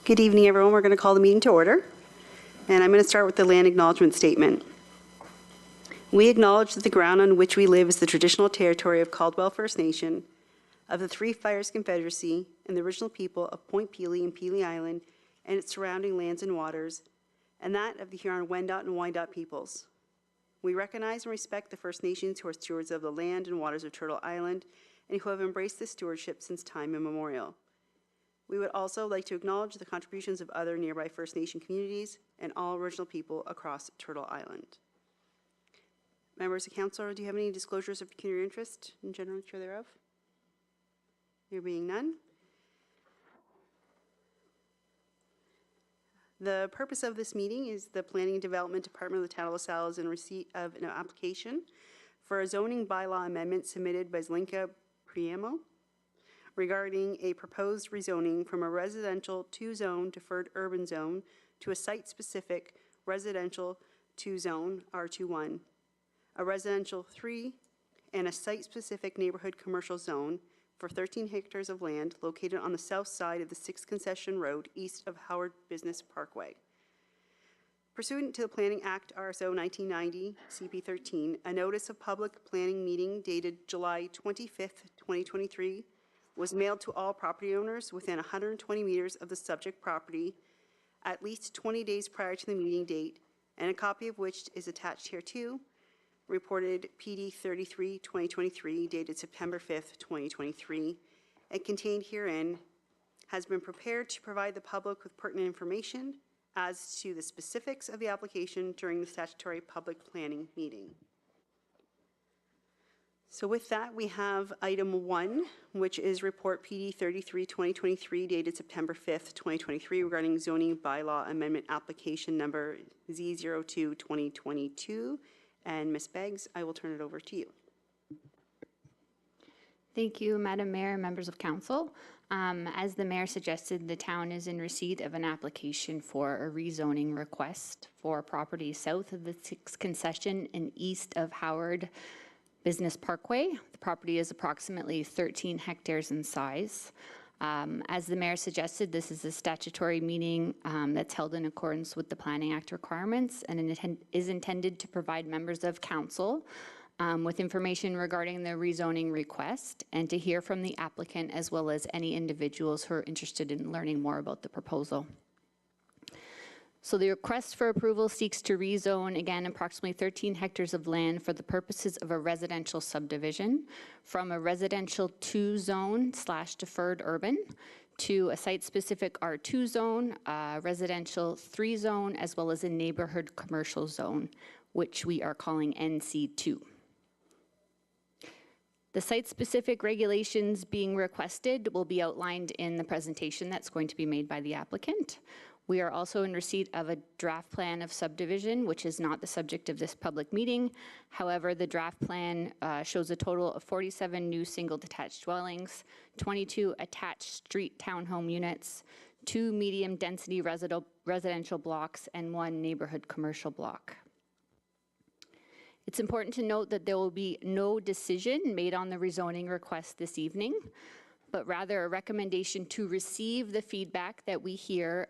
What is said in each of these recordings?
Good evening, everyone. We're going to call the meeting to order. And I'm going to start with the land acknowledgement statement. We acknowledge that the ground on which we live is the traditional territory of Caldwell First Nation, of the Three Fires Confederacy, and the original people of Point Pelee and Pelee Island and its surrounding lands and waters, and that of the Huron-Wendat and Wyandot peoples. We recognize and respect the First Nations who are stewards of the land and waters of Turtle Island and who have embraced this stewardship since time immemorial. We would also like to acknowledge the contributions of other nearby First Nation communities and all original people across Turtle Island. Members of Council, do you have any disclosures of pecuniary interest in general nature thereof? There being none. The purpose of this meeting is the Planning and Development Department of the Town of LaSalle is in receipt of an application for a zoning bylaw amendment submitted by Zelenka Priamo regarding a proposed rezoning from a residential two-zone deferred urban zone to a site-specific residential two-zone R21, a residential 3, and a site-specific neighborhood commercial zone for 13 hectares of land located on the south side of the 6th Concession Road east of Howard Business Parkway. Pursuant to the Planning Act RSO 1990 CP 13, a notice of public planning meeting dated July 25th, 2023 was mailed to all property owners within 120 meters of the subject property at least 20 days prior to the meeting date, and a copy of which is attached hereto, reported PD 33-2023, dated September 5th, 2023, and contained herein, has been prepared to provide the public with pertinent information as to the specifics of the application during the statutory public planning meeting. So with that, we have item 1, which is report PD 33-2023 dated September 5th, 2023 regarding zoning bylaw amendment application number Z02-2022. And Ms. Beggs, I will turn it over to you. Thank you, Madam Mayor and members of council. As the mayor suggested, the town is in receipt of an application for a rezoning request for property south of the 6th Concession and east of Howard Business Parkway. The property is approximately 13 hectares in size. As the mayor suggested, this is a statutory meeting that's held in accordance with the Planning Act requirements, and it is intended to provide members of council with information regarding the rezoning request and to hear from the applicant as well as any individuals who are interested in learning more about the proposal. So the request for approval seeks to rezone, again, approximately 13 hectares of land for the purposes of a residential subdivision from a residential 2 zone / deferred urban to a site-specific R2 zone, a residential 3 zone, as well as a neighborhood commercial zone, which we are calling NC2. The site-specific regulations being requested will be outlined in the presentation that's going to be made by the applicant. We are also in receipt of a draft plan of subdivision, which is not the subject of this public meeting. However, the draft plan shows a total of 47 new single detached dwellings, 22 attached street townhome units, 2 medium density residential blocks, and 1 neighborhood commercial block. It's important to note that there will be no decision made on the rezoning request this evening, but rather a recommendation to receive the feedback that we hear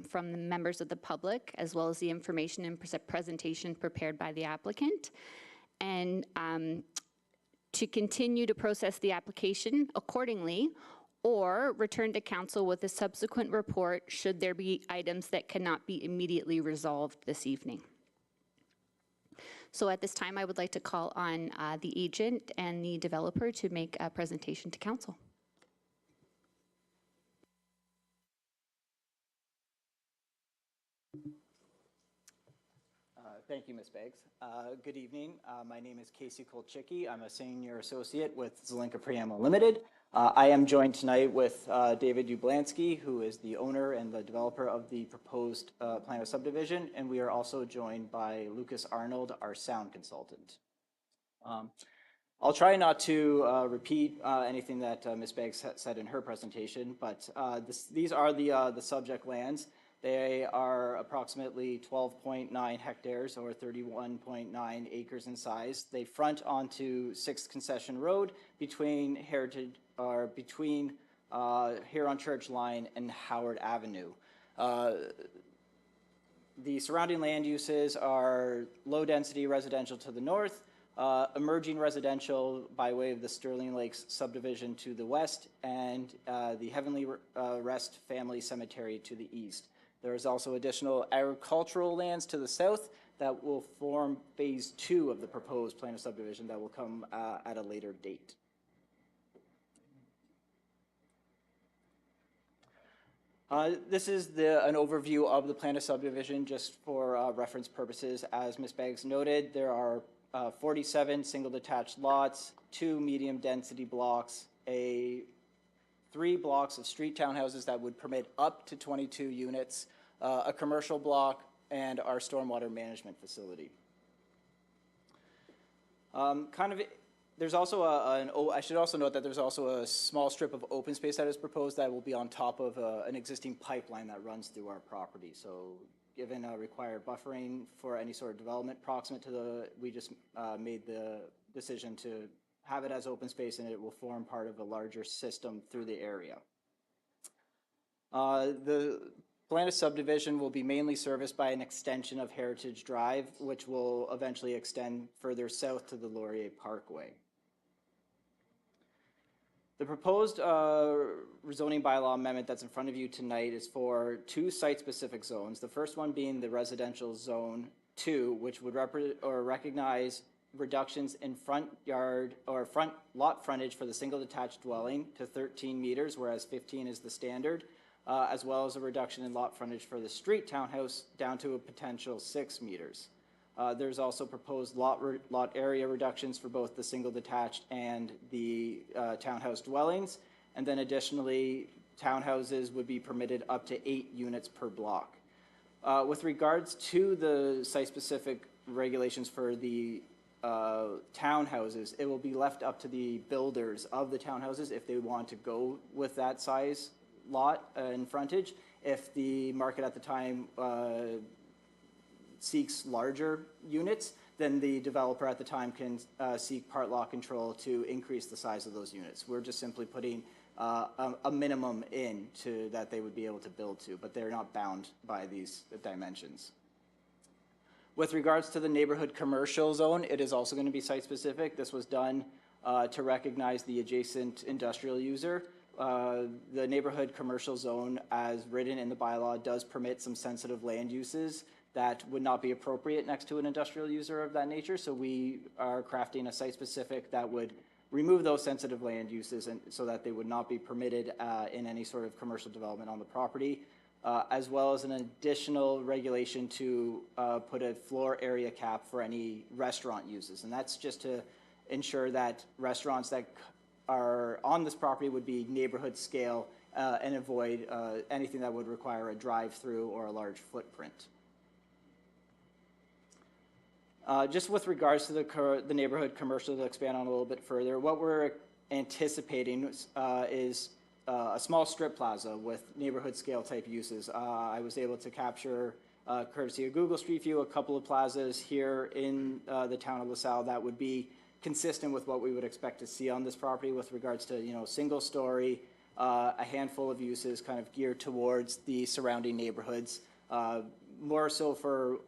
from the members of the public, as well as the information and presentation prepared by the applicant, and to continue to process the application accordingly, or return to council with a subsequent report should there be items that cannot be immediately resolved this evening. So at this time, I would like to call on the agent and the developer to make a presentation to council. Thank you, Ms. Beggs. Good evening. My name is Casey Kolchicki. I'm a senior associate with Zelenka Priamo Limited. I am joined tonight with David Ublansky, who is the owner and the developer of the proposed plan of subdivision, and we are also joined by Lucas Arnold, our sound consultant. I'll try not to repeat anything that Ms. Beggs said in her presentation, but these are the subject lands. They are approximately 12.9 hectares or 31.9 acres in size. They front onto 6th Concession Road between Huron Church Line and Howard Avenue. The surrounding land uses are low-density residential to the north, emerging residential by way of the Sterling Lakes subdivision to the west, and the Heavenly Rest Family Cemetery to the east. There is also additional agricultural lands to the south that will form phase 2 of the proposed plan of subdivision that will come at a later date. This is an overview of the plan of subdivision just for reference purposes. As Ms. Beggs noted, there are 47 single detached lots, 2 medium density blocks, 3 blocks of street townhouses that would permit up to 22 units, a commercial block, and our stormwater management facility. There's also I should also note that there's also a small strip of open space that is proposed that will be on top of an existing pipeline that runs through our property. So given required buffering for any sort of development proximate to we just made the decision to have it as open space, and it will form part of a larger system through the area. The plan of subdivision will be mainly serviced by an extension of Heritage Drive, which will eventually extend further south to the Laurier Parkway. The proposed rezoning bylaw amendment that's in front of you tonight is for 2 site-specific zones. The first one being the residential zone 2, which would recognize reductions in front yard or front lot frontage for the single detached dwelling to 13 meters, whereas 15 is the standard, as well as a reduction in lot frontage for the street townhouse down to a potential 6 meters. There's also proposed lot area reductions for both the single detached and the townhouse dwellings. And then additionally, townhouses would be permitted up to 8 units per block. With regards to the site-specific regulations for the townhouses, it will be left up to the builders of the townhouses if they want to go with that size lot in frontage. If the market at the time seeks larger units, then the developer at the time can seek part lot control to increase the size of those units. We're just simply putting a minimum in to that they would be able to build to, but they're not bound by these dimensions. With regards to the neighborhood commercial zone, it is also going to be site specific. This was done to recognize the adjacent industrial user. The neighborhood commercial zone, as written in the bylaw, does permit some sensitive land uses that would not be appropriate next to an industrial user of that nature. So we are crafting a site-specific that would remove those sensitive land uses and so that they would not be permitted in any sort of commercial development on the property, as well as an additional regulation to put a floor area cap for any restaurant uses. And that's just to ensure that restaurants that are on this property would be neighborhood scale and avoid anything that would require a drive-through or a large footprint. Just with regards to the neighborhood commercial, to expand on a little bit further, what we're anticipating is a small strip plaza with neighborhood scale type uses. I was able to capture, courtesy of Google Street View, a couple of plazas here in the town of LaSalle that would be consistent with what we would expect to see on this property with regards to, single story, a handful of uses kind of geared towards the surrounding neighborhoods, more so for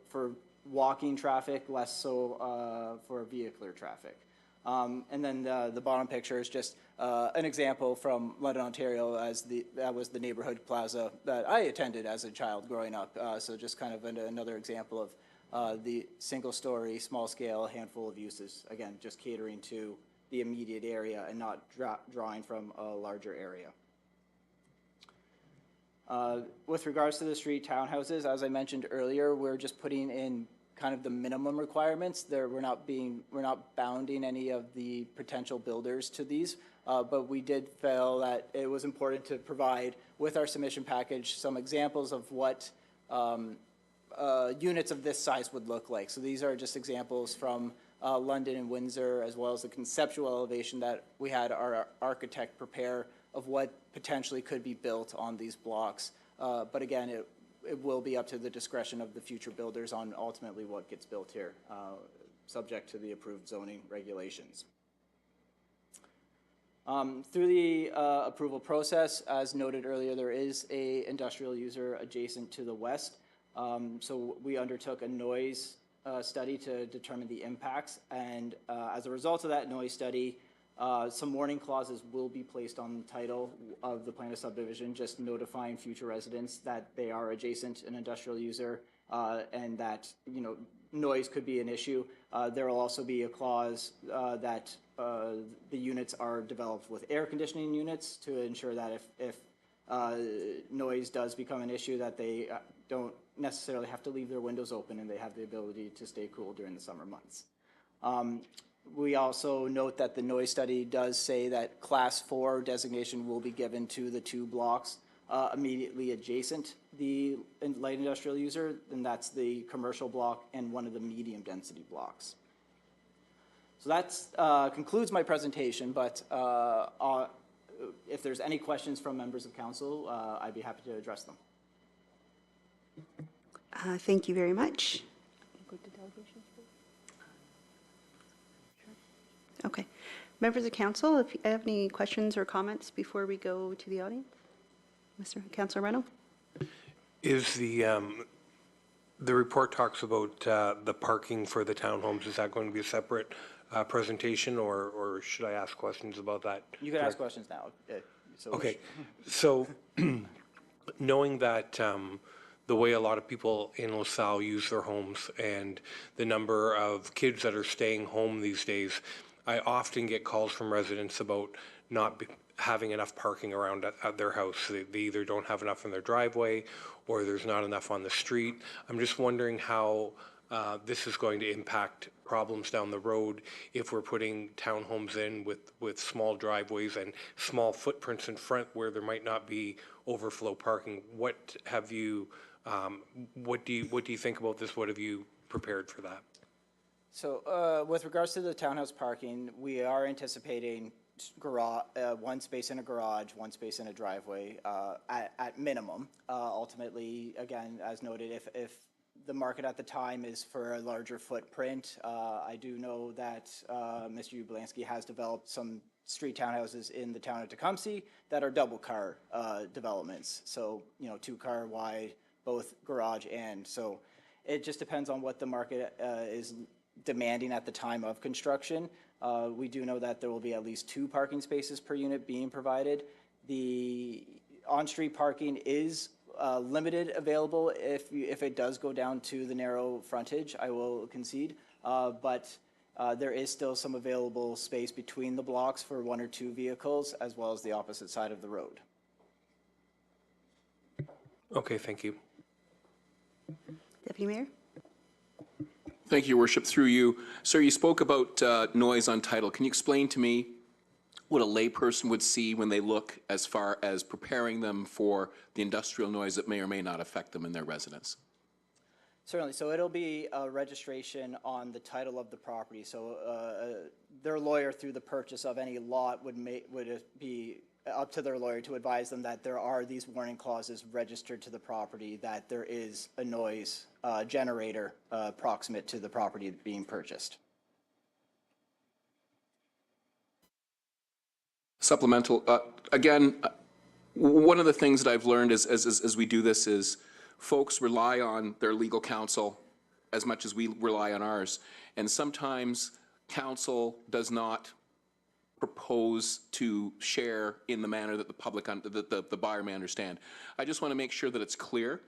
walking traffic, less so for vehicular traffic. And then the bottom picture is just an example from London, Ontario, that was the neighborhood plaza that I attended as a child growing up. So just kind of another example of the single story, small scale, handful of uses, again, just catering to the immediate area and not drawing from a larger area. With regards to the street townhouses, as I mentioned earlier, we're just putting in kind of the minimum requirements. We're not bounding any of the potential builders to these, but we did feel that it was important to provide with our submission package some examples of what units of this size would look like. So these are just examples from London and Windsor, as well as the conceptual elevation that we had our architect prepare of what potentially could be built on these blocks. But again, it will be up to the discretion of the future builders on ultimately what gets built here, subject to the approved zoning regulations. Through the approval process, as noted earlier, there is a industrial user adjacent to the west. So we undertook a noise study to determine the impacts, and as a result of that noise study, some warning clauses will be placed on the title of the plan of subdivision, just notifying future residents that they are adjacent an industrial user and that, you know, noise could be an issue. There will also be a clause that the units are developed with air conditioning units to ensure that if noise does become an issue, that they don't necessarily have to leave their windows open and they have the ability to stay cool during the summer months. We also note that the noise study does say that Class 4 designation will be given to the two blocks immediately adjacent the light industrial user, and that's the commercial block and one of the medium density blocks. So that concludes my presentation, but if there's any questions from members of council, I'd be happy to address them. Thank you very much. Okay. Members of council, if you have any questions or comments before we go to the audience? Mr. Councilor Reno? Is the report talks about the parking for the townhomes, is that going to be a separate presentation, or should I ask questions about that? You can ask questions now. So Okay, so knowing that the way a lot of people in LaSalle use their homes and the number of kids that are staying home these days, I often get calls from residents about not having enough parking around at their house. They either don't have enough in their driveway or there's not enough on the street. I'm just wondering how this is going to impact problems down the road if we're putting townhomes in with small driveways and small footprints in front where there might not be overflow parking. What have you, what do you think about this? What have you prepared for that? So with regards to the townhouse parking, we are anticipating one space in a garage, one space in a driveway at minimum. Ultimately, again, as noted, if the market at the time is for a larger footprint, I do know that Mr. Ublansky has developed some street townhouses in the town of Tecumseh that are double car developments. So, you know, 2-car wide, both garage and. So it just depends on what the market is demanding at the time of construction. We do know that there will be at least 2 parking spaces per unit being provided. The on-street parking is limited available if it does go down to the narrow frontage, I will concede. But there is still some available space between the blocks for 1 or 2 vehicles, as well as the opposite side of the road. Okay, thank you. Deputy Mayor? Thank you, Your Worship. Through you, sir, you spoke about noise on title. Can you explain to me what a layperson would see when they look as far as preparing them for the industrial noise that may or may not affect them in their residence? Certainly. So it'll be a registration on the title of the property. So their lawyer, through the purchase of any lot, would be up to their lawyer to advise them that there are these warning clauses registered to the property, that there is a noise generator proximate to the property being purchased. Supplemental. Again, one of the things that I've learned as we do this is folks rely on their legal counsel as much as we rely on ours. And sometimes counsel does not propose to share in the manner that the public, the buyer may understand. I just want to make sure that it's clear,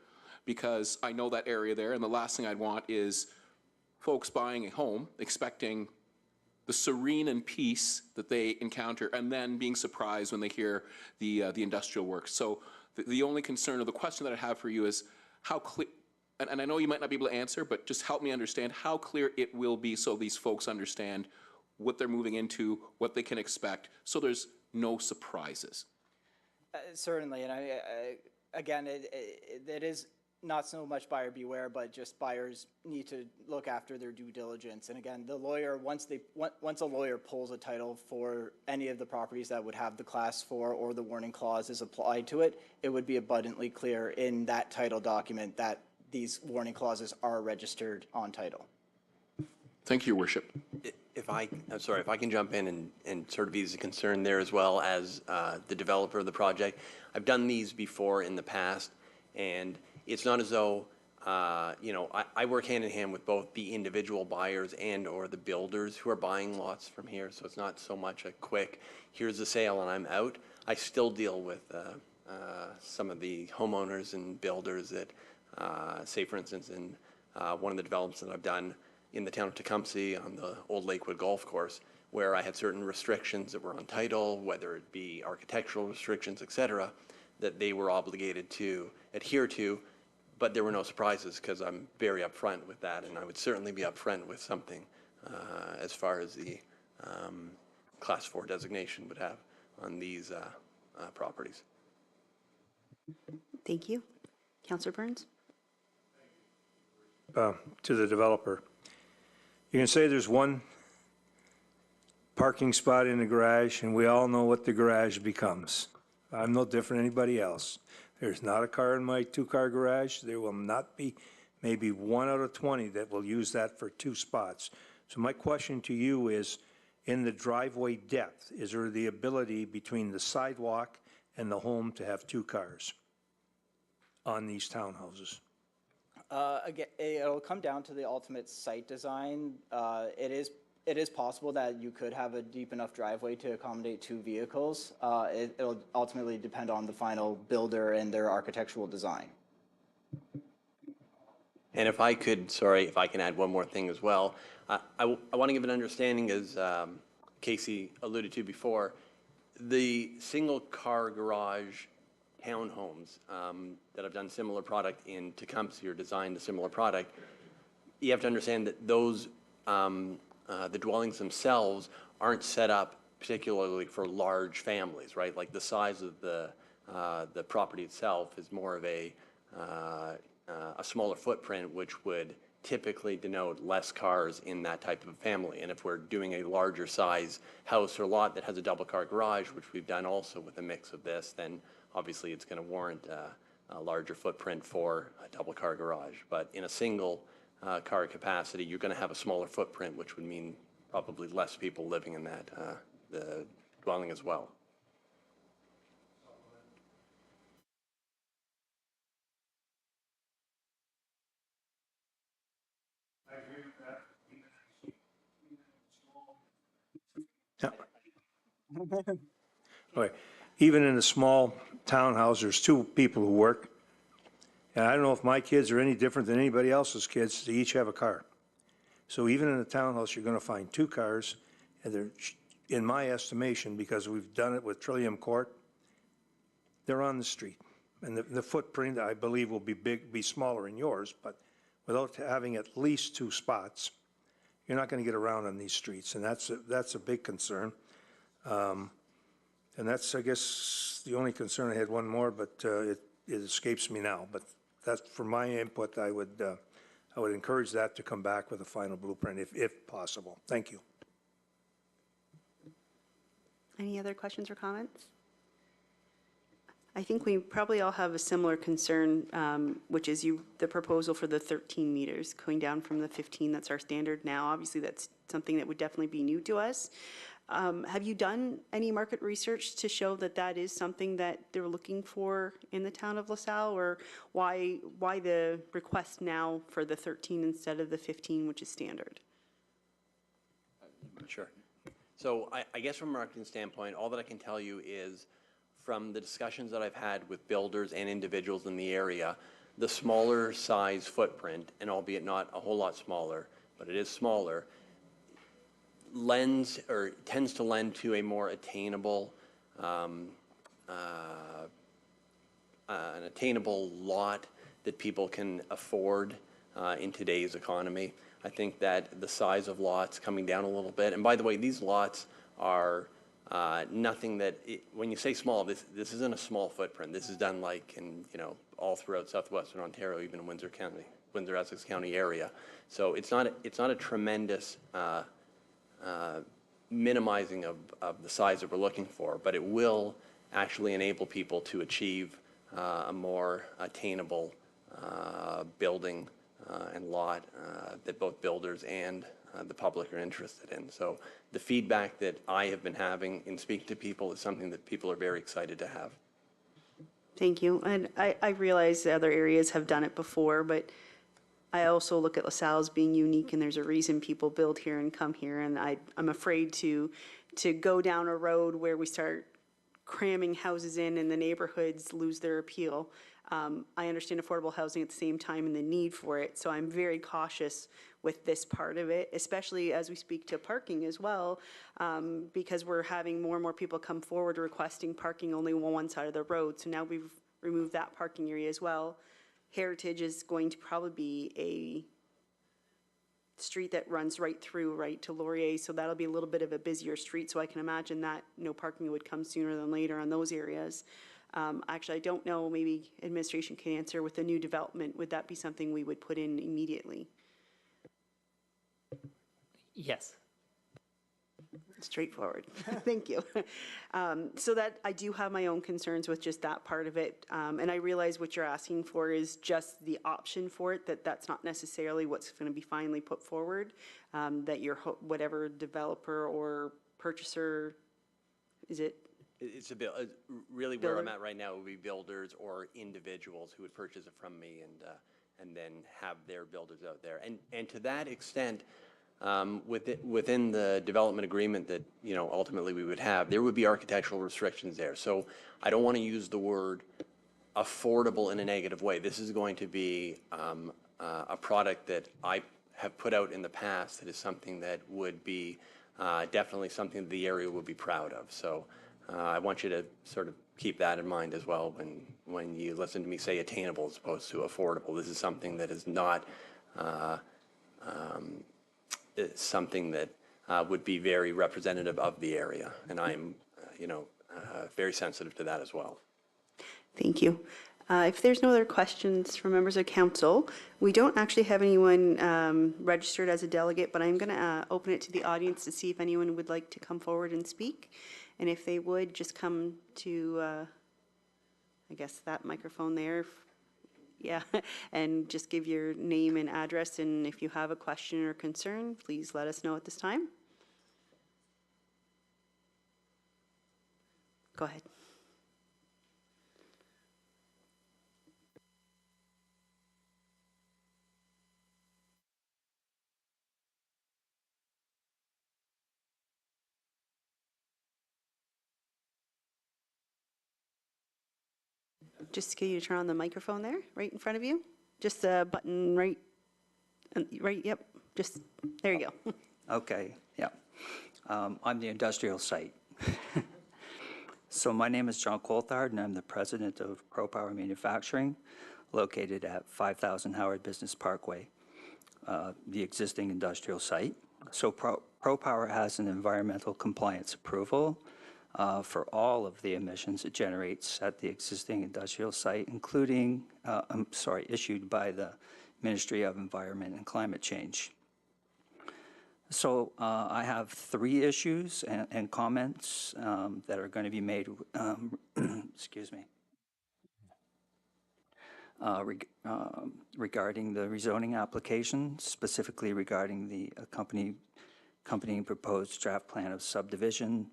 because I know that area there, and the last thing I'd want is folks buying a home expecting the serene and peace that they encounter, and then being surprised when they hear the industrial work. So the only concern or the question that I have for you is how clear, and I know you might not be able to answer, but just help me understand how clear it will be so these folks understand what they're moving into, what they can expect, so there's no surprises. Certainly, and again, it is not so much buyer beware, but just buyers need to look after their due diligence. And again, the lawyer, once a lawyer pulls a title for any of the properties that would have the Class 4 or the warning clauses applied to it, it would be abundantly clear in that title document that these warning clauses are registered on title. Thank you, Your Worship. if I can jump in and sort of ease the concern there as well as the developer of the project. I've done these before in the past, and it's not as though, I work hand in hand with both the individual buyers and or the builders who are buying lots from here, so it's not so much a quick, here's the sale and I'm out. I still deal with some of the homeowners and builders that, say for instance, in one of the developments that I've done in the town of Tecumseh on the old Lakewood Golf Course, where I had certain restrictions that were on title, whether it be architectural restrictions, et cetera, that they were obligated to adhere to, but there were no surprises because I'm very upfront with that, and I would certainly be upfront with something as far as the Class 4 designation would have on these properties. Thank you. Councillor Burns? To the developer. You can say there's one parking spot in the garage, and we all know what the garage becomes. I'm no different than anybody else. There's not a car in my two-car garage. There will not be, maybe 1 out of 20 that will use that for 2 spots. So my question to you is, in the driveway depth, is there the ability between the sidewalk and the home to have 2 cars on these townhouses? Again, it'll come down to the ultimate site design. It is possible that you could have a deep enough driveway to accommodate 2 vehicles. It'll ultimately depend on the final builder and their architectural design. And if I could, sorry, if I can add one more thing as well. I want to give an understanding, as Casey alluded to before, the single-car garage townhomes that have done similar product in Tecumseh or designed a similar product, you have to understand that those, the dwellings themselves aren't set up particularly for large families, right? Like the size of the property itself is more of a smaller footprint, which would typically denote less cars in that type of family. And if we're doing a larger size house or lot that has a double car garage, which we've done also with a mix of this, then obviously it's going to warrant a larger footprint for a double car garage. But in a single car capacity, you're going to have a smaller footprint, which would mean probably less people living in that the dwelling as well. All right. Even in a small townhouse, there's 2 people who work. And I don't know if my kids are any different than anybody else's kids. They each have a car. So even in a townhouse, you're going to find 2 cars. And they're, in my estimation, because we've done it with Trillium Court, they're on the street. And the footprint, I believe, will be smaller in yours. But without having at least 2 spots, you're not going to get around on these streets. And that's a big concern. And that's, I guess, the only concern. I had one more, but it escapes me now. But that's, for my input, I would encourage that to come back with a final blueprint if possible. Thank you. Any other questions or comments? I think we probably all have a similar concern, which is the proposal for the 13 meters, going down from the 15 that's our standard now. Obviously, that's something that would definitely be new to us. Have you done any market research to show that that is something that they're looking for in the town of LaSalle, or why the request now for the 13 instead of the 15, which is standard? Sure. So I guess from a marketing standpoint, all that I can tell you is from the discussions that I've had with builders and individuals in the area, the smaller size footprint, and albeit not a whole lot smaller, but it is smaller, tends to lend to a more attainable, an attainable lot that people can afford in today's economy. I think that the size of lots coming down a little bit, and by the way, these lots are nothing that, when you say small, this isn't a small footprint. This is done like in, all throughout southwestern Ontario, even in Windsor County, Windsor-Essex County area. So it's not a tremendous minimizing of the size that we're looking for, but it will actually enable people to achieve a more attainable building and lot that both builders and the public are interested in. So the feedback that I have been having in speaking to people is something that people are very excited to have. Thank you. And I realize the other areas have done it before, but I also look at LaSalle as being unique, and there's a reason people build here and come here. And I'm afraid to go down a road where we start cramming houses in and the neighborhoods lose their appeal. I understand affordable housing at the same time and the need for it, so I'm very cautious with this part of it, especially as we speak to parking as well, because we're having more and more people come forward requesting parking only on one side of the road. So now we've removed that parking area as well. Heritage is going to probably be a street that runs right through, right to Laurier, so that'll be a little bit of a busier street, so I can imagine that no parking would come sooner than later on those areas. Actually, I don't know, maybe administration can answer with the new development, would that be something we would put in immediately? Yes. Straightforward. Thank you. So that, I do have my own concerns with just that part of it. And I realize what you're asking for is just the option for it, that's not necessarily what's going to be finally put forward, that your, whatever developer or purchaser, is it? It's a bill, really where I'm Builder. at right now would be builders or individuals who would purchase it from me and then have their builders out there. And to that extent, within the development agreement that, you know, ultimately we would have, there would be architectural restrictions there. So I don't want to use the word affordable in a negative way. This is going to be a product that I have put out in the past that is something that would be definitely something the area would be proud of. So I want you to sort of keep that in mind as well when you listen to me say attainable as opposed to affordable. This is something that is not something that would be very representative of the area, and I'm, very sensitive to that as well. Thank you. If there's no other questions from members of council, we don't actually have anyone registered as a delegate, but I'm going to open it to the audience to see if anyone would like to come forward and speak. And if they would, just come to, I guess, that microphone there. Yeah, and just give your name and address, and if you have a question or concern, please let us know at this time. Go ahead. Just get you to turn on the microphone there, right in front of you. Just a button right, yep, just, there you go. Okay, yeah. I'm the industrial site. So my name is John Coulthard, and I'm the president of ProPower Manufacturing, located at 5000 Howard Business Parkway, the existing industrial site. So ProPower has an environmental compliance approval for all of the emissions it generates at the existing industrial site, including, issued by the Ministry of Environment and Climate Change. So I have 3 issues and comments that are going to be made, excuse me, regarding the rezoning application, specifically regarding the accompanying proposed draft plan of subdivision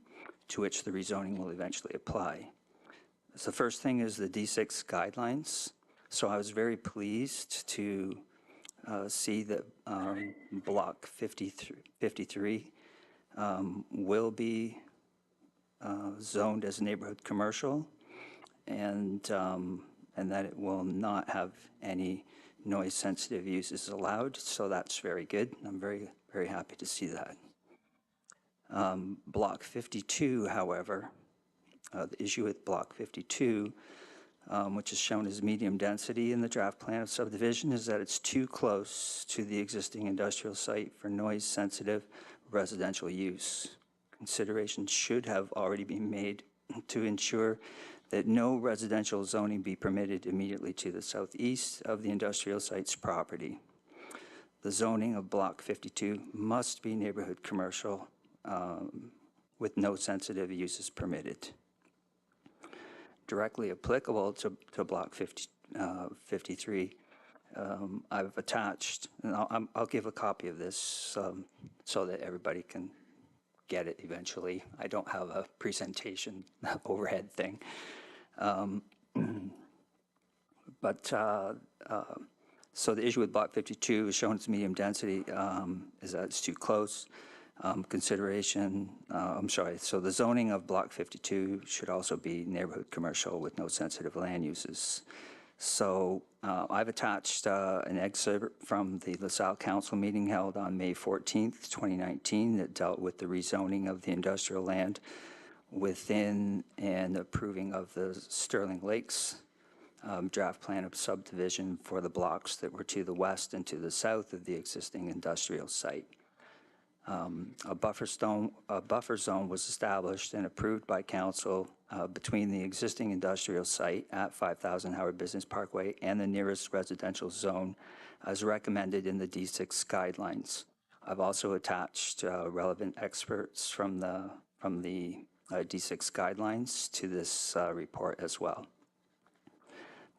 to which the rezoning will eventually apply. So the first thing is the D6 guidelines. So I was very pleased to see that Block 53 will be zoned as neighborhood commercial, and that it will not have any noise-sensitive uses allowed. So that's very good. I'm very, very happy to see that. Block 52, however, the issue with Block 52, which is shown as medium density in the draft plan of subdivision, is that it's too close to the existing industrial site for noise-sensitive residential use. Considerations should have already been made to ensure that no residential zoning be permitted immediately to the southeast of the industrial site's property. The zoning of Block 52 must be neighborhood commercial with no sensitive uses permitted. Directly applicable to Block 53 I've attached, and I'll give a copy of this so that everybody can get it eventually. I don't have a presentation overhead thing. So the issue with Block 52 is shown as medium density, is that it's too close. Consideration, so the zoning of Block 52 should also be neighborhood commercial with no sensitive land uses. So I've attached an excerpt from the LaSalle Council meeting held on May 14th, 2019, that dealt with the rezoning of the industrial land within and approving of the Sterling Lakes draft plan of subdivision for the blocks that were to the west and to the south of the existing industrial site. A buffer zone was established and approved by council between the existing industrial site at 5,000 Howard Business Parkway and the nearest residential zone as recommended in the D6 guidelines. I've also attached relevant experts from the D6 guidelines to this report as well.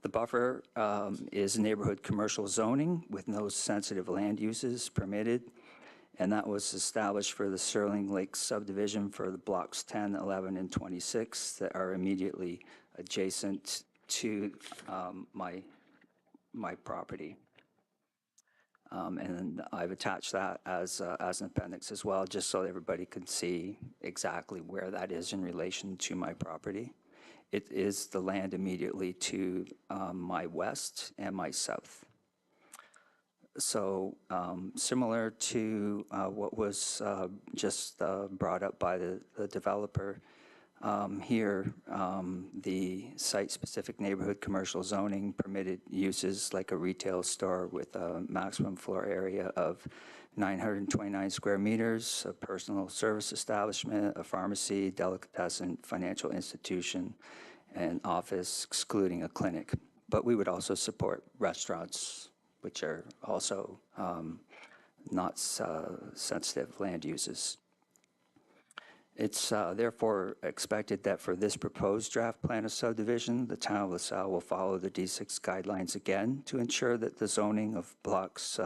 The buffer is neighborhood commercial zoning with no sensitive land uses permitted, and that was established for the Sterling Lakes subdivision for the blocks 10, 11, and 26 that are immediately adjacent to my property. And I've attached that as an appendix as well, just so everybody can see exactly where that is in relation to my property. It is the land immediately to my west and my south. So similar to what was just brought up by the developer here, the site-specific neighborhood commercial zoning permitted uses like a retail store with a maximum floor area of 929 square meters, a personal service establishment, a pharmacy, delicatessen, financial institution, and office, excluding a clinic. But we would also support restaurants, which are also not sensitive land uses. It's therefore expected that for this proposed draft plan of subdivision, the town of LaSalle will follow the D6 guidelines again to ensure that the zoning of blocks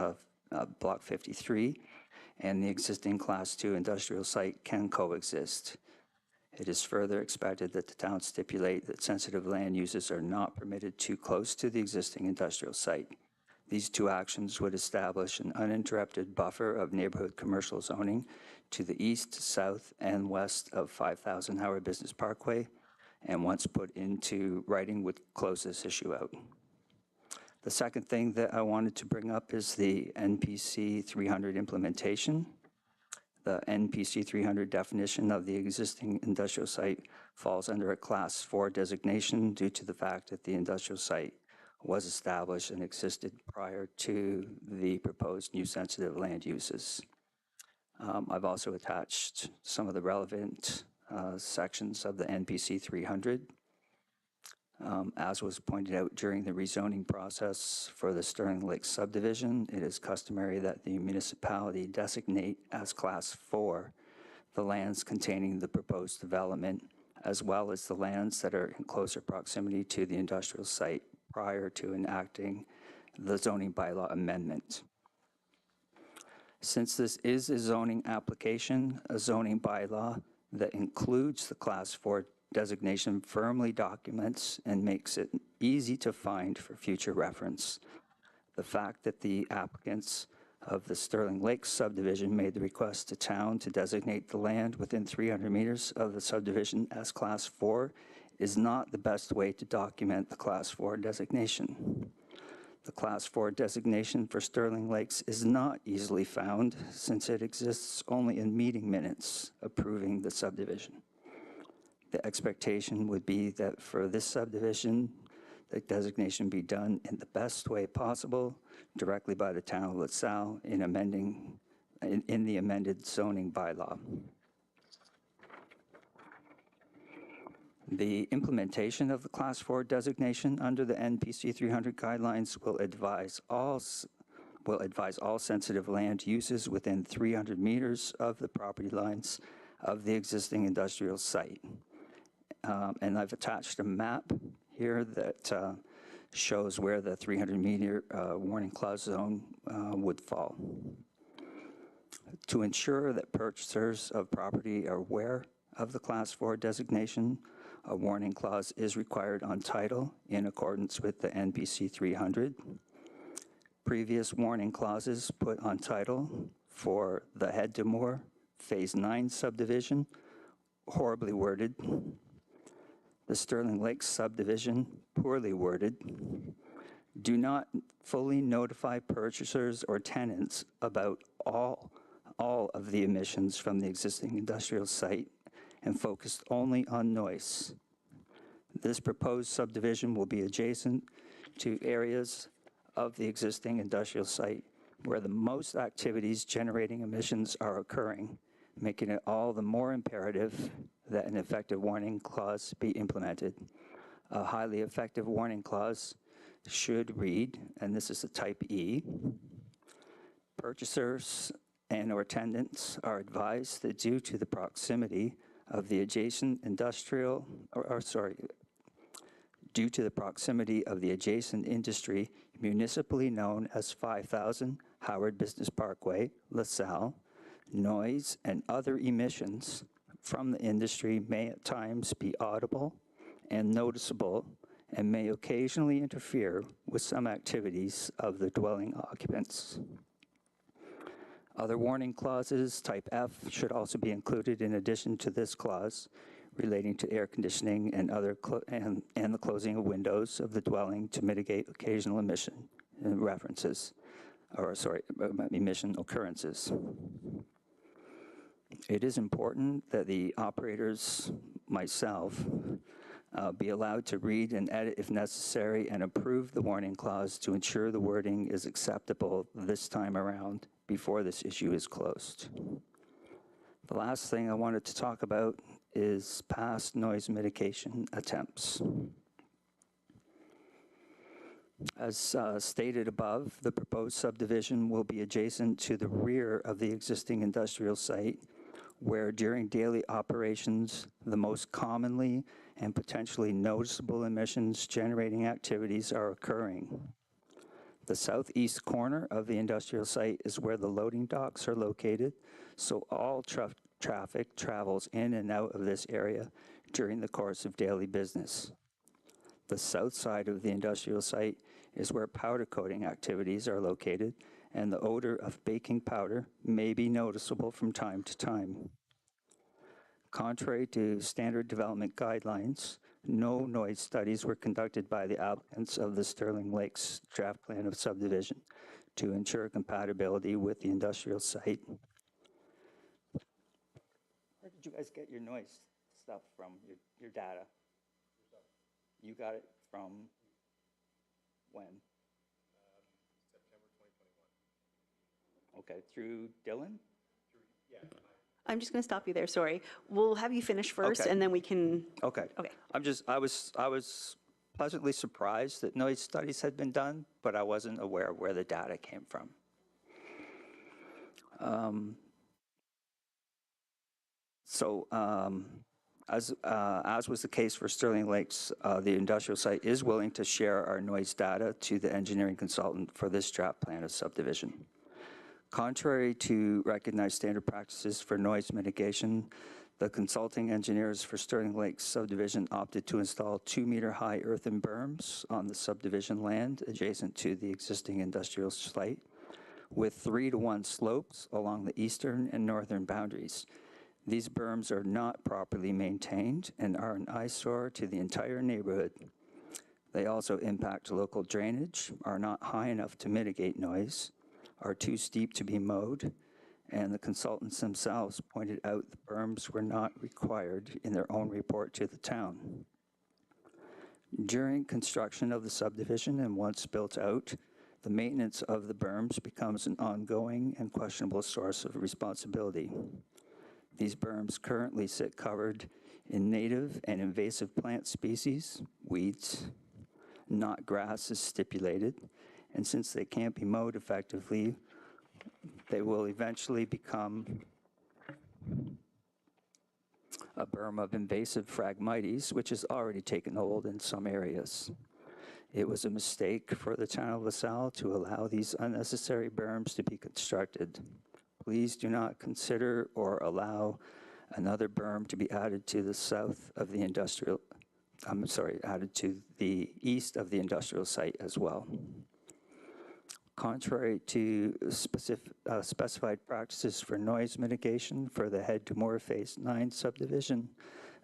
Block 53 and the existing Class 2 industrial site can coexist. It is further expected that the town stipulate that sensitive land uses are not permitted too close to the existing industrial site. These two actions would establish an uninterrupted buffer of neighborhood commercial zoning to the east, south, and west of 5,000 Howard Business Parkway, and once put into writing would close this issue out. The second thing that I wanted to bring up is the NPC 300 implementation. The NPC 300 definition of the existing industrial site falls under a Class 4 designation due to the fact that the industrial site was established and existed prior to the proposed new sensitive land uses. I've also attached some of the relevant sections of the NPC 300. As was pointed out during the rezoning process for the Sterling Lakes subdivision, it is customary that the municipality designate as Class 4 the lands containing the proposed development, as well as the lands that are in closer proximity to the industrial site prior to enacting the zoning bylaw amendment. Since this is a zoning application, a zoning bylaw that includes the Class 4 designation firmly documents and makes it easy to find for future reference. The fact that the applicants of the Sterling Lakes subdivision made the request to town to designate the land within 300 meters of the subdivision as Class 4 is not the best way to document the Class 4 designation. The Class 4 designation for Sterling Lakes is not easily found since it exists only in meeting minutes approving the subdivision. The expectation would be that for this subdivision, the designation be done in the best way possible, directly by the town of LaSalle in the amended zoning bylaw. The implementation of the Class 4 designation under the NPC 300 guidelines will advise all sensitive land uses within 300 meters of the property lines of the existing industrial site. And I've attached a map here that shows where the 300-meter warning clause zone would fall. To ensure that purchasers of property are aware of the Class 4 designation, a warning clause is required on title in accordance with the NBC 300. Previous warning clauses put on title for the Head to Moor Phase 9 subdivision, horribly worded. The Sterling Lakes subdivision, poorly worded. Do not fully notify purchasers or tenants about all of the emissions from the existing industrial site and focus only on noise. This proposed subdivision will be adjacent to areas of the existing industrial site where the most activities generating emissions are occurring, making it all the more imperative that an effective warning clause be implemented. A highly effective warning clause should read, and this is a type E, purchasers and/or tenants are advised that due to the proximity of the adjacent industrial, due to the proximity of the adjacent industry municipally known as 5000 Howard Business Parkway, LaSalle, noise and other emissions from the industry may at times be audible and noticeable and may occasionally interfere with some activities of the dwelling occupants. Other warning clauses, type F, should also be included in addition to this clause relating to air conditioning and the closing of windows of the dwelling to mitigate occasional emission occurrences. It is important that the operators, myself, be allowed to read and edit if necessary and approve the warning clause to ensure the wording is acceptable this time around before this issue is closed. The last thing I wanted to talk about is past noise mitigation attempts. As stated above, the proposed subdivision will be adjacent to the rear of the existing industrial site, where during daily operations, the most commonly and potentially noticeable emissions generating activities are occurring. The southeast corner of the industrial site is where the loading docks are located, so all traffic travels in and out of this area during the course of daily business. The south side of the industrial site is where powder coating activities are located, and the odor of baking powder may be noticeable from time to time. Contrary to standard development guidelines, no noise studies were conducted by the applicants of the Sterling Lakes draft plan of subdivision to ensure compatibility with the industrial site. Where did you guys get your noise stuff from, your data? You got it from when? September 2021. Okay, through Dylan? I'm just going to stop you there, sorry. We'll have you finish first, Okay. and then we can, Okay. okay. I was pleasantly surprised that noise studies had been done, but I wasn't aware of where the data came from. As was the case for Sterling Lakes, the industrial site is willing to share our noise data to the engineering consultant for this draft plan of subdivision. Contrary to recognized standard practices for noise mitigation, the consulting engineers for Sterling Lakes subdivision opted to install 2-meter-high earthen berms on the subdivision land adjacent to the existing industrial site, with 3-to-1 slopes along the eastern and northern boundaries. These berms are not properly maintained and are an eyesore to the entire neighborhood. They also impact local drainage, are not high enough to mitigate noise, are too steep to be mowed, and the consultants themselves pointed out the berms were not required in their own report to the town. During construction of the subdivision and once built out, the maintenance of the berms becomes an ongoing and questionable source of responsibility. These berms currently sit covered in native and invasive plant species, weeds, not grass as stipulated, and since they can't be mowed effectively, they will eventually become a berm of invasive Phragmites, which has already taken hold in some areas. It was a mistake for the town of LaSalle to allow these unnecessary berms to be constructed. Please do not consider or allow another berm to be added to the south of the industrial, added to the east of the industrial site as well. Contrary to specified practices for noise mitigation for the Head to Moore Phase 9 subdivision,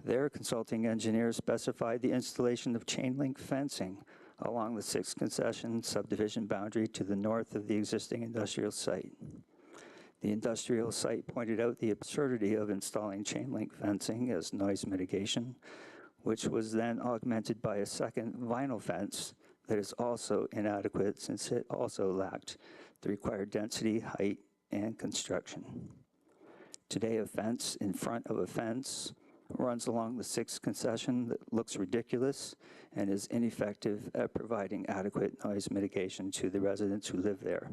their consulting engineer specified the installation of chain link fencing along the 6th concession subdivision boundary to the north of the existing industrial site. The industrial site pointed out the absurdity of installing chain link fencing as noise mitigation, which was then augmented by a second vinyl fence that is also inadequate since it also lacked the required density, height, and construction. Today, a fence in front of a fence runs along the 6th concession that looks ridiculous and is ineffective at providing adequate noise mitigation to the residents who live there.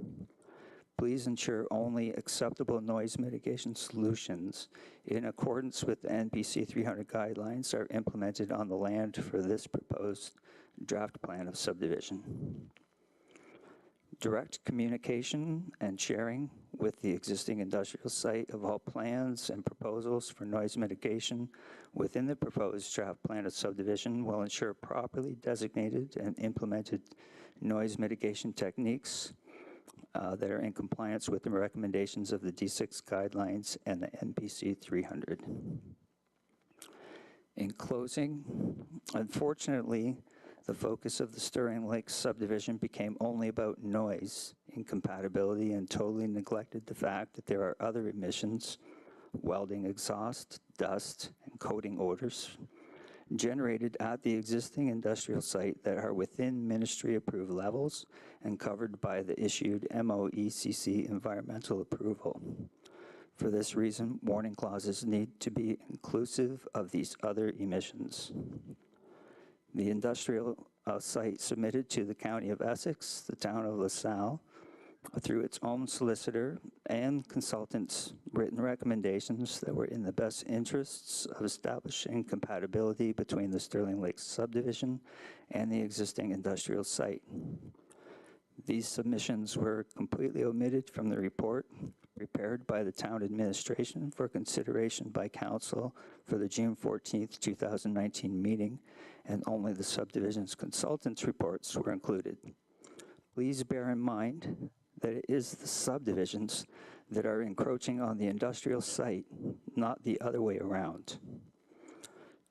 Please ensure only acceptable noise mitigation solutions in accordance with the NPC 300 guidelines are implemented on the land for this proposed draft plan of subdivision. Direct communication and sharing with the existing industrial site of all plans and proposals for noise mitigation within the proposed draft plan of subdivision will ensure properly designated and implemented noise mitigation techniques that are in compliance with the recommendations of the D6 guidelines and the NPC 300. In closing, unfortunately, the focus of the Sterling Lake subdivision became only about noise incompatibility and totally neglected the fact that there are other emissions, welding exhaust, dust, and coating odors generated at the existing industrial site that are within ministry-approved levels and covered by the issued MOECC environmental approval. For this reason, warning clauses need to be inclusive of these other emissions. The industrial site submitted to the County of Essex, the town of LaSalle, through its own solicitor and consultants' written recommendations that were in the best interests of establishing compatibility between the Sterling Lake subdivision and the existing industrial site. These submissions were completely omitted from the report prepared by the town administration for consideration by council for the June 14th, 2019 meeting, and only the subdivision's consultants' reports were included. Please bear in mind that it is the subdivisions that are encroaching on the industrial site, not the other way around.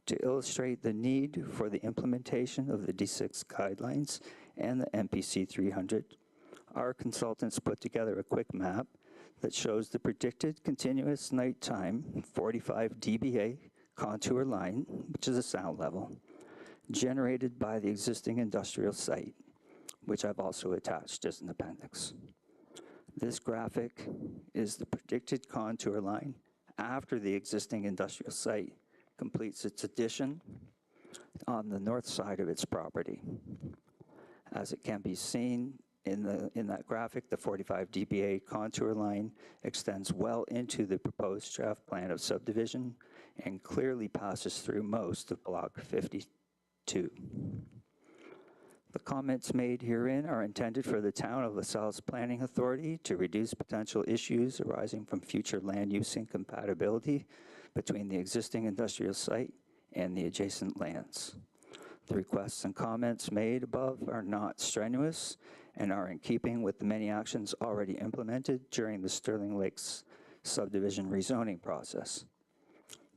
To illustrate the need for the implementation of the D6 guidelines and the NPC 300, our consultants put together a quick map that shows the predicted continuous nighttime 45 dBA contour line, which is a sound level, generated by the existing industrial site, which I've also attached as an appendix. This graphic is the predicted contour line after the existing industrial site completes its addition on the north side of its property. As it can be seen in that graphic, the 45 dBA contour line extends well into the proposed draft plan of subdivision and clearly passes through most of Block 52. The comments made herein are intended for the town of LaSalle's planning authority to reduce potential issues arising from future land use incompatibility between the existing industrial site and the adjacent lands. The requests and comments made above are not strenuous and are in keeping with the many actions already implemented during the Sterling Lakes subdivision rezoning process.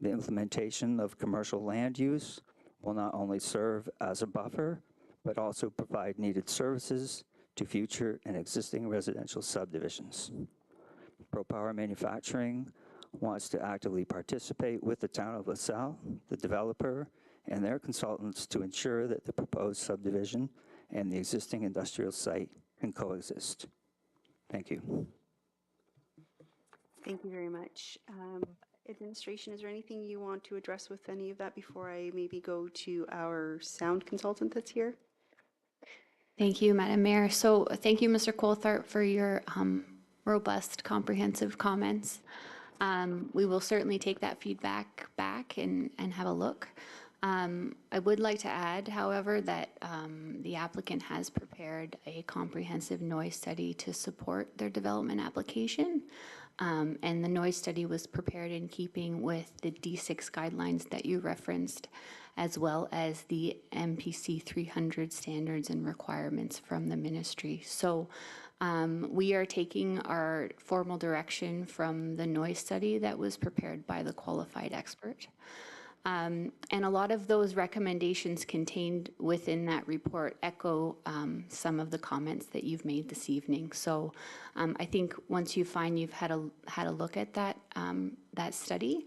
The implementation of commercial land use will not only serve as a buffer, but also provide needed services to future and existing residential subdivisions. ProPower Manufacturing wants to actively participate with the town of LaSalle, the developer, and their consultants to ensure that the proposed subdivision and the existing industrial site can coexist. Thank you. Thank you very much. Administration, is there anything you want to address with any of that before I maybe go to our sound consultant that's here? Thank you, Madam Mayor. So thank you, Mr. Coulthard, for your robust, comprehensive comments. We will certainly take that feedback back and have a look. I would like to add, however, that the applicant has prepared a comprehensive noise study to support their development application. And the noise study was prepared in keeping with the D6 guidelines that you referenced, as well as the MPC 300 standards and requirements from the ministry. So we are taking our formal direction from the noise study that was prepared by the qualified expert. And a lot of those recommendations contained within that report echo some of the comments that you've made this evening. So I think once you find you've had a look at that, that study,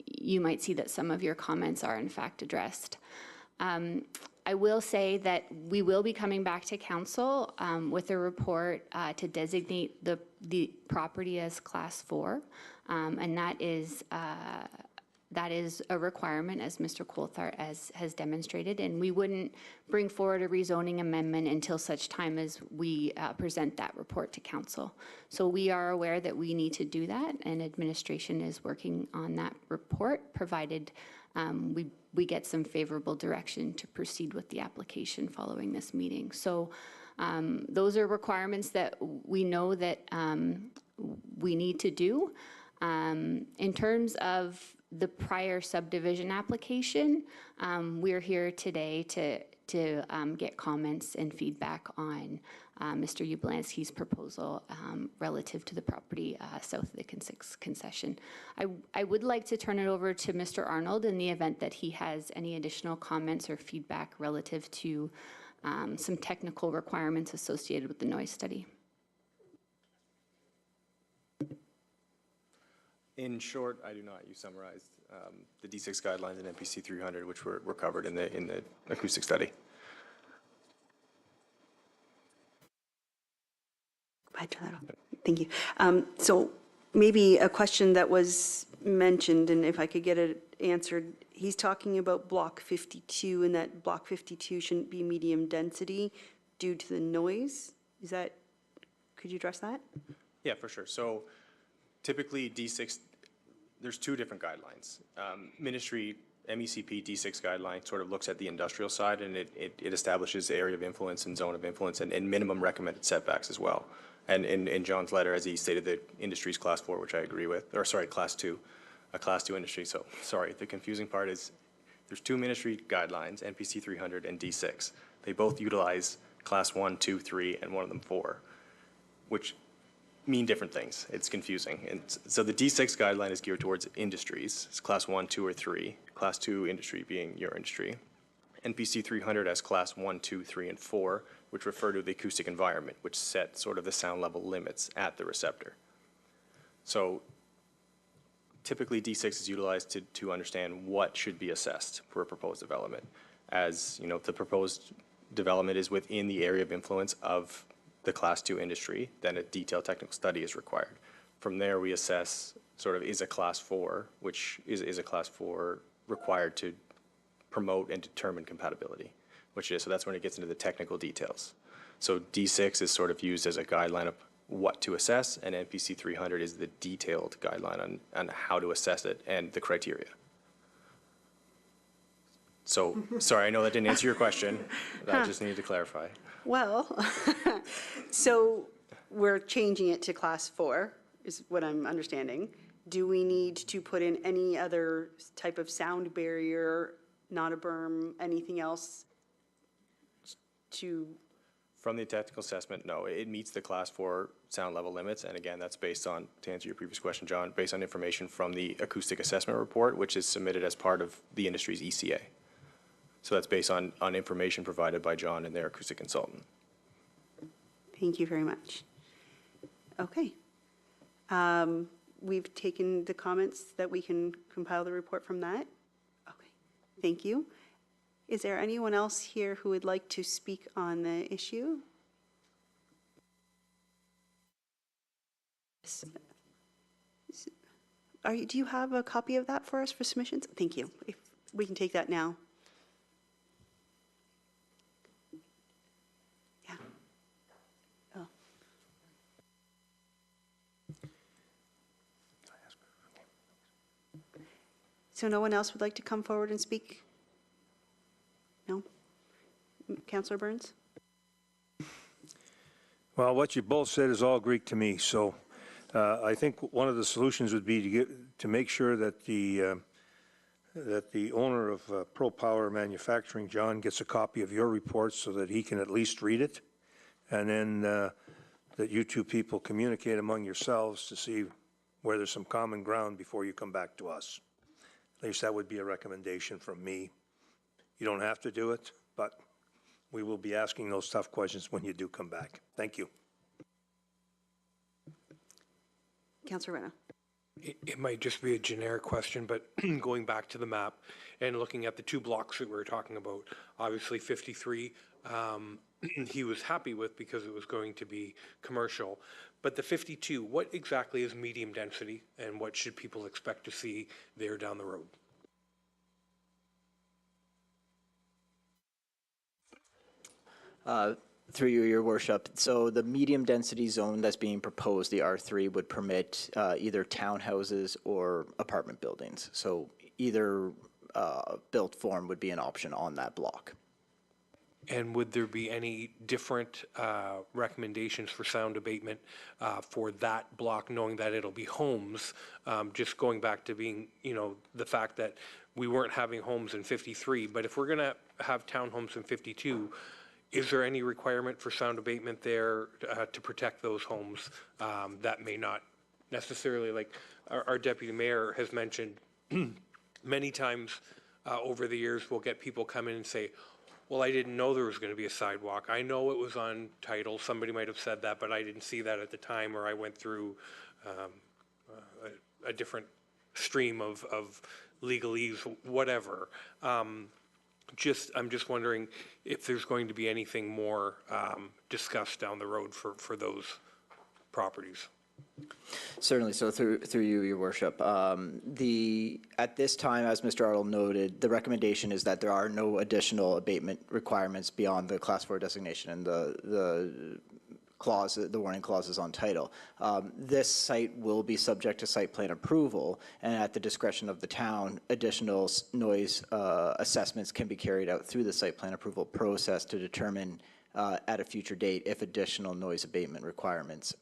you might see that some of your comments are in fact addressed. I will say that we will be coming back to council with a report to designate the property as Class 4, and that is a requirement, as Mr. Coulthard has demonstrated, and we wouldn't bring forward a rezoning amendment until such time as we present that report to council. So we are aware that we need to do that, and administration is working on that report, provided we get some favorable direction to proceed with the application following this meeting. So those are requirements that we know that we need to do. In terms of the prior subdivision application, we're here today to get comments and feedback on Mr. Ublansky's proposal relative to the property south of the concession. I would like to turn it over to Mr. Arnold in the event that he has any additional comments or feedback relative to some technical requirements associated with the noise study. In short, I do not. You summarized the D6 guidelines and MPC 300, which were covered in the acoustic study. Thank you. So maybe a question that was mentioned, and if I could get it answered, he's talking about Block 52, and that Block 52 shouldn't be medium density due to the noise. Is that, could you address that? Yeah, for sure. So typically D6, there's two different guidelines. Ministry MECP D6 guideline sort of looks at the industrial side, and it establishes area of influence and zone of influence and minimum recommended setbacks as well. And in John's letter, as he stated, the industry's Class 4, which I agree with, or sorry, Class 2, a Class 2 industry. So sorry, the confusing part is there's two ministry guidelines, NPC 300 and D6. They both utilize Class 1, 2, 3, and one of them 4, which mean different things. It's confusing. And so the D6 guideline is geared towards industries. It's Class 1, 2, or 3. Class 2 industry being your industry. NPC 300 has Class 1, 2, 3, and 4, which refer to the acoustic environment, which set sort of the sound level limits at the receptor. So typically D6 is utilized to understand what should be assessed for a proposed development. As you know, the proposed development is within the area of influence of the Class 2 industry, then a detailed technical study is required. From there, we assess sort of is a Class 4, which is a Class 4 required to promote and determine compatibility, which is, so that's when it gets into the technical details. So D6 is sort of used as a guideline of what to assess, and NPC 300 is the detailed guideline on how to assess it and the criteria. So, sorry, I know that didn't answer your question. I just needed to clarify. Well, so we're changing it to Class 4, is what I'm understanding. Do we need to put in any other type of sound barrier, not a berm, anything else to? From the technical assessment, no, it meets the Class 4 sound level limits. And again, that's based on, to answer your previous question, John, based on information from the acoustic assessment report, which is submitted as part of the industry's ECA. So that's based on information provided by John and their acoustic consultant. Thank you very much. Okay. We've taken the comments that we can compile the report from that. Okay, thank you. Is there anyone else here who would like to speak on the issue? Do you have a copy of that for us for submissions? Thank you. If we can take that now. Yeah. Oh. So no one else would like to come forward and speak? No? Councillor Burns? Well, what you both said is all Greek to me, so I think one of the solutions would be to make sure that the owner of Pro Power Manufacturing, John, gets a copy of your report so that he can at least read it, and then that you two people communicate among yourselves to see where there's some common ground before you come back to us. At least that would be a recommendation from me. You don't have to do it, but we will be asking those tough questions when you do come back. Thank you. Councillor Rena? It might just be a generic question, but going back to the map and looking at the two blocks that we were talking about, obviously 53, he was happy with because it was going to be commercial. But the 52, what exactly is medium density and what should people expect to see there down the road? Through you, your worship. So the medium density zone that's being proposed, the R3, would permit either townhouses or apartment buildings. So either built form would be an option on that block. And would there be any different recommendations for sound abatement for that block, knowing that it'll be homes? Just going back to being, the fact that we weren't having homes in 53, but if we're going to have townhomes in 52, is there any requirement for sound abatement there to protect those homes that may not necessarily, like our deputy mayor has mentioned many times over the years, we'll get people come in and say, well, I didn't know there was going to be a sidewalk. I know it was on title. Somebody might have said that, but I didn't see that at the time, or I went through a different stream of legalese, whatever. I'm just wondering if there's going to be anything more discussed down the road for those properties. Certainly. So through you, your worship, at this time, as Mr. Arnold noted, the recommendation is that there are no additional abatement requirements beyond the Class 4 designation and the clause, the warning clauses on title. This site will be subject to site plan approval, and at the discretion of the town, additional noise assessments can be carried out through the site plan approval process to determine at a future date if additional noise abatement requirements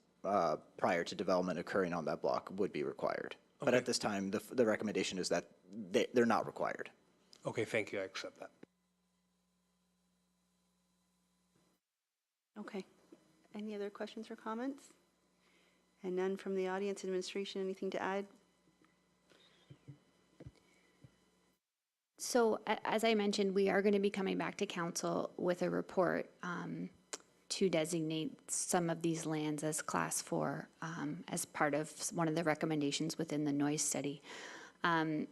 prior to development occurring on that block would be required. Okay. But at this time, the recommendation is that they're not required. Okay, thank you. I accept that. Okay. Any other questions or comments? And none from the audience, administration, anything to add? So as I mentioned, we are going to be coming back to council with a report to designate some of these lands as Class 4 as part of one of the recommendations within the noise study. I'm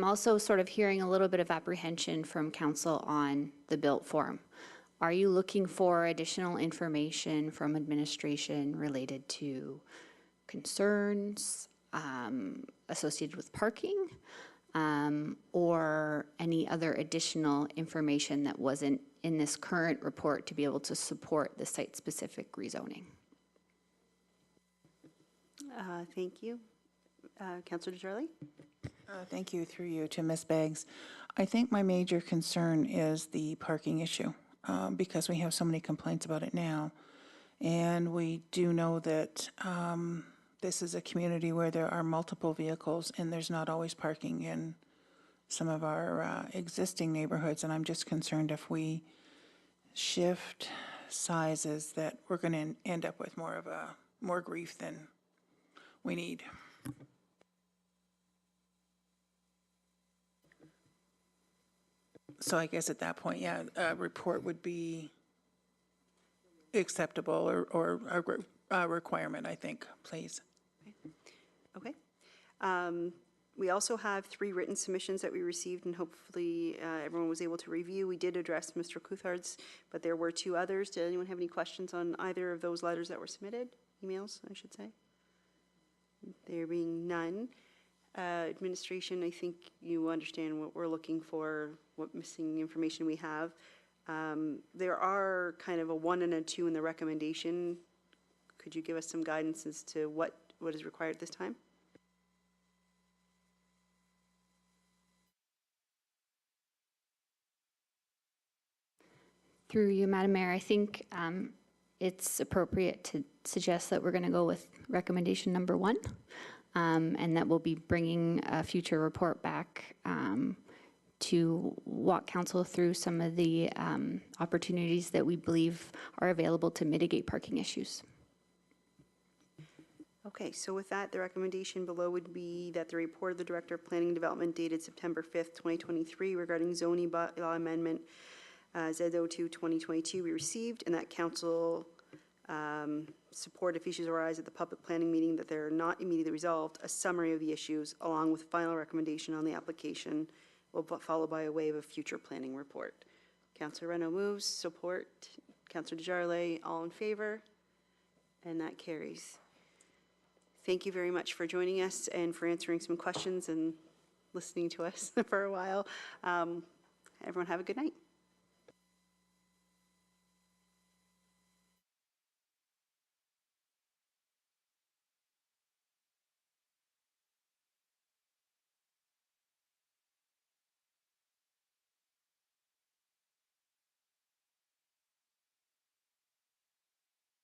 also sort of hearing a little bit of apprehension from council on the built form. Are you looking for additional information from administration related to concerns associated with parking or any other additional information that wasn't in this current report to be able to support the site-specific rezoning? Thank you. Councillor DeJarley? Thank you, through you, to Ms. Beggs. I think my major concern is the parking issue because we have so many complaints about it now. And we do know that this is a community where there are multiple vehicles and there's not always parking in some of our existing neighborhoods. And I'm just concerned if we shift sizes that we're going to end up with more grief than we need. So I guess at that point, yeah, a report would be acceptable or a requirement, I think, please. Okay. We also have 3 written submissions that we received, and hopefully everyone was able to review. We did address Mr. Coulthard's, but there were 2 others. Did anyone have any questions on either of those letters that were submitted? Emails, I should say. There being none. Administration, I think you understand what we're looking for, what missing information we have. There are kind of a 1 and a 2 in the recommendation. Could you give us some guidance as to what is required this time? Through you, Madam Mayor, I think it's appropriate to suggest that we're going to go with recommendation number 1, and that we'll be bringing a future report back to walk council through some of the opportunities that we believe are available to mitigate parking issues. Okay, so with that, the recommendation below would be that the report of the Director of Planning and Development dated September 5th, 2023 regarding zoning bylaw amendment Z02 2022 be received, and that council support if issues arise at the public planning meeting that they're not immediately resolved, a summary of the issues along with final recommendation on the application will be followed by a wave of future planning report. Councillor Reno moves, support. Councillor Desjardins, all in favor? And that carries. Thank you very much for joining us and for answering some questions and listening to us for a while. Everyone have a good night.